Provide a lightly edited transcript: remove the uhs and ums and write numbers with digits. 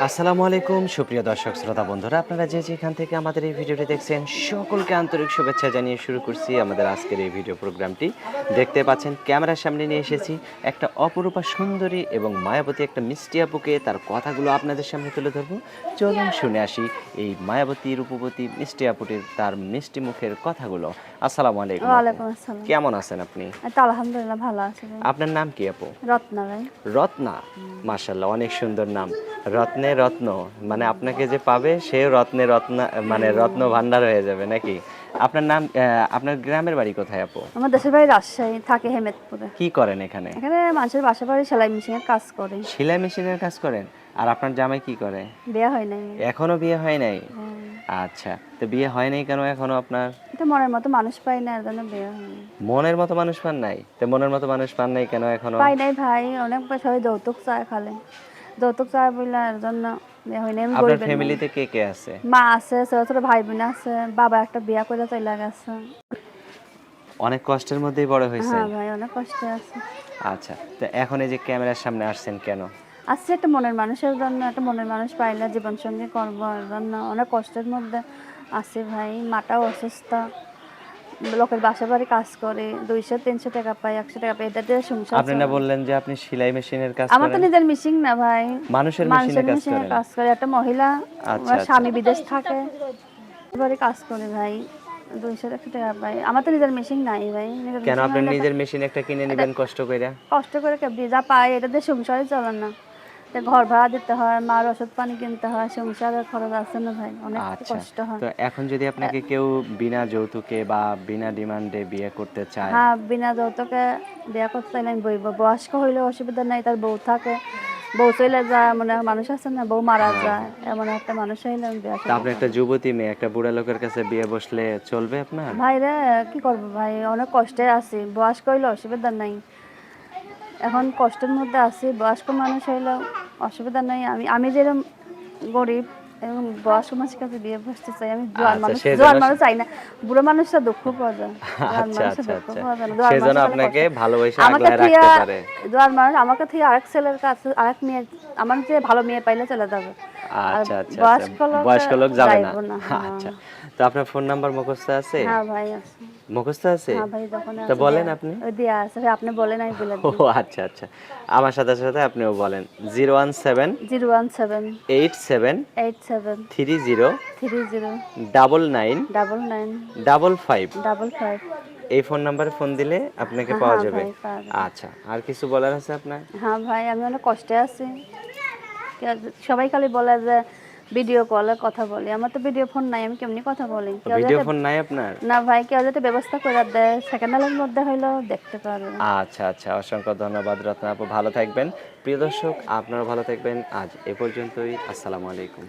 আসসালামু আলাইকুম সুপ্রিয় দর্শক শ্রোতা বন্ধুরা, আপনারা যে যেখান থেকে আমাদের এই ভিডিওটি দেখছেন সকলকে আন্তরিক শুভেচ্ছা জানিয়ে শুরু করছি আমাদের আজকের এই ভিডিও প্রোগ্রামটি। দেখতে পাচ্ছেন ক্যামেরার সামনে নিয়ে এসেছি একটা অপরূপা সুন্দরী এবং মায়াবতী একটা মিষ্টি আপুকে, তার কথাগুলো আপনাদের সামনে তুলে ধরবো। চলুন শুনে আসি এই মায়াবতী রূপবতী মিষ্টি আপুটির তার মিষ্টি মুখের কথাগুলো। আসসালামু আলাইকুম আপু। ওয়ালাইকুম আসসালাম। কেমন আছেন আপনি? এই তো আলহামদুলিল্লাহ ভালো আছি ভাই। আপনার নাম কি আপু? রত্না ভাই। রত্না, মাশাআল্লাহ অনেক সুন্দর নাম। রত্নে রত্ন, মানে আপনাকে যে পাবে সে রত্নে রত্না, মানে রত্ন ভান্ডার হয়ে যাবে নাকি? আপনার নাম আপনার গ্রামের বাড়ি কোথায় আপু? আমার দেশের বাড়ি রাজশাহী, থাকে হেমেদপুরে। কি করেন এখানে? এখানে মানুষের বাসা বাড়ি সেলাই মেশিনের কাজ করি। সেলাই মেশিনের কাজ করেন? আর আপনার জামাই কি করে? বিয়ে হয় নাই। এখনো বিয়ে হয় নাই? হ্যাঁ। আচ্ছা, তো বিয়ে হয় নাই কেন এখনো আপনার? এটা মনের মতো মানুষ পাই না, এর জন্য বিয়ে হয়নি। মনের মতো মানুষ পান নাই? তো মনের মতো মানুষ পান নাই কেন এখনো? পাই নাই ভাই, অনেক সবাই যৌতুক চায় খালে। যৌতুক চায় বলে এর জন্য বিয়ে হয়নি। আমি আপনার গরিবের মেয়ে। ফ্যামিলিতে কে কে আছে? মা আছে, ছোট ছোট ভাই বোন আছে, বাবা একটা বিয়ে করে চলে গেছে। অনেক কষ্টের মধ্যেই বড় হয়েছেন? হ্যাঁ ভাই, অনেক কষ্টে আছে। আচ্ছা, তো এখন এই যে ক্যামেরার সামনে আসছেন কেন? আসছে একটা মনের মানুষের জন্য, একটা মনের মানুষ পাইলে জীবন সঙ্গী করবো, এর জন্য অনেক কষ্টের মধ্যে আছি ভাই। মাটাও অসুস্থ, লোকের বাসা বাড়ি কাজ করে 200-300 টাকা পাই, 100 টাকা পাই, এটা দিয়ে সংসার আপনি না চলে। বললেন যে আপনি সেলাই মেশিনের কাজ আমার তো করেন? নিজের মেশিন না ভাই, মানুষের মেশিনে মানুষের কাজ মেশিনে করেন? কাজ করে। একটা মহিলা, আচ্ছা, আমার আচ্ছা। স্বামী বিদেশ থাকে, বাড়ি কাজ করে ভাই, 200-100 টাকা পাই। আমার তো নিজের মেশিন নাই ভাই, নিজের কেন মেশিন আপনার হইলে তো নিজের মেশিন একটা কিনে এটা নেবেন কষ্ট কইরা? কষ্ট করে কেবদি যা পাই এটা দিয়ে সংসারই চলে না। তো ঘর ভাড়া দিতে হয়, মার ওষুধ পানি কিনতে হয়, সংসারের খরচ আছে না ভাই, অনেক আচ্ছা। কষ্ট হয়। তো এখন যদি আপনাকে কেউ বিনা যৌতুকে বা বিনা ডিমান্ডে বিয়ে করতে চায়? হ্যাঁ, বিনা যৌতুকে বিয়ে করতে চাইলে আমি বইব। বয়স্ক হইলে অসুবিধা নাই, তার বউ থাকে, বউ চলে যায়, মানে মানুষ আছে না, বউ মারা হ্যাঁ, যায়, হ্যাঁ। এমন একটা মানুষ হইলে আমি বিয়ে তা শাদী আপনি একটা করবো। যুবতী মেয়ে, একটা বুড়া লোকের কাছে বিয়ে বসলে চলবে আপনার? ভাই রে, কি করবো ভাই, অনেক কষ্টে আছি। বয়স্ক হইলে অসুবিধা নাই, এখন কষ্টের মধ্যে আছি। বয়স্ক মানুষ হইলে অসুবিধা নাই। আমি আমি যেরকম গরিব এবং বয়স্ক মানুষের কাছে বিয়ে বসতে চাই। আমি আচ্ছা, জোয়ান সেজন্য মানুষ চাই না। বুড়ো মানুষরা দুঃখ পাওয়া যায়, জোয়ান আচ্ছা, মানুষের আচ্ছা, দুঃখ আচ্ছা। পাওয়া যায় না। জোয়ান সেজন্য মানুষের তাহলে আপনাকে কষ্ট। ভালোবাসে আমাকে আগলায় থিয়া রাখতে পারে। জোয়ান মানুষ আমাকে থিয়া আরেক ছেলের কাছে, আরেক মেয়ে, আমার যে ভালো মেয়ে পাইলে চলে যাবে। আর আচ্ছা, আচ্ছা, আচ্ছা। বয়স্ক লোক বয়স্ক লোক যাবে না। যাইব না। হ্যাঁ। আচ্ছা। তো আপনার ফোন নাম্বার মুখস্থ আছে? হ্যাঁ ভাই আছে। মুখস্থ আছে? হ্যাঁ ভাই, যখন তো আছে বলেন দেয়া, আপনি। ওই দেয়া আছে ভাই, আপনি বলেন আমি বলে ও দিই। আচ্ছা, আচ্ছা। আমার সাথে, সাথে আপনিও বলেন। 017 017 87 87 30 30 99 99 55। 55। এই ফোন নাম্বারে ফোন দিলে আপনাকে পাওয়া হ্যাঁ যাবে। ভাই, পাওয়া যাবে। আচ্ছা। আর কিছু বলার আছে আপনার? হ্যাঁ ভাই, আমি অনেক কষ্টে আছি। সবাই খালি বলে যে ভিডিও কলে কথা বলি, আমার তো ভিডিও ফোন নাই, আমি কেমনি কথা বলি? কেউ ভিডিও যাতে, ফোন নাই আপনার? না ভাই, কেউ যাতে ব্যবস্থা করে দেয়, সেকেন্ড হ্যান্ডের মধ্যে হইলেও দেখতে পারবে। আচ্ছা, আচ্ছা। অসংখ্য ধন্যবাদ রত্না আপু। ভালো থাকবেন। প্রিয় দর্শক, আপনারাও ভালো থাকবেন। আজ এ পর্যন্তই। আসসালামু আলাইকুম।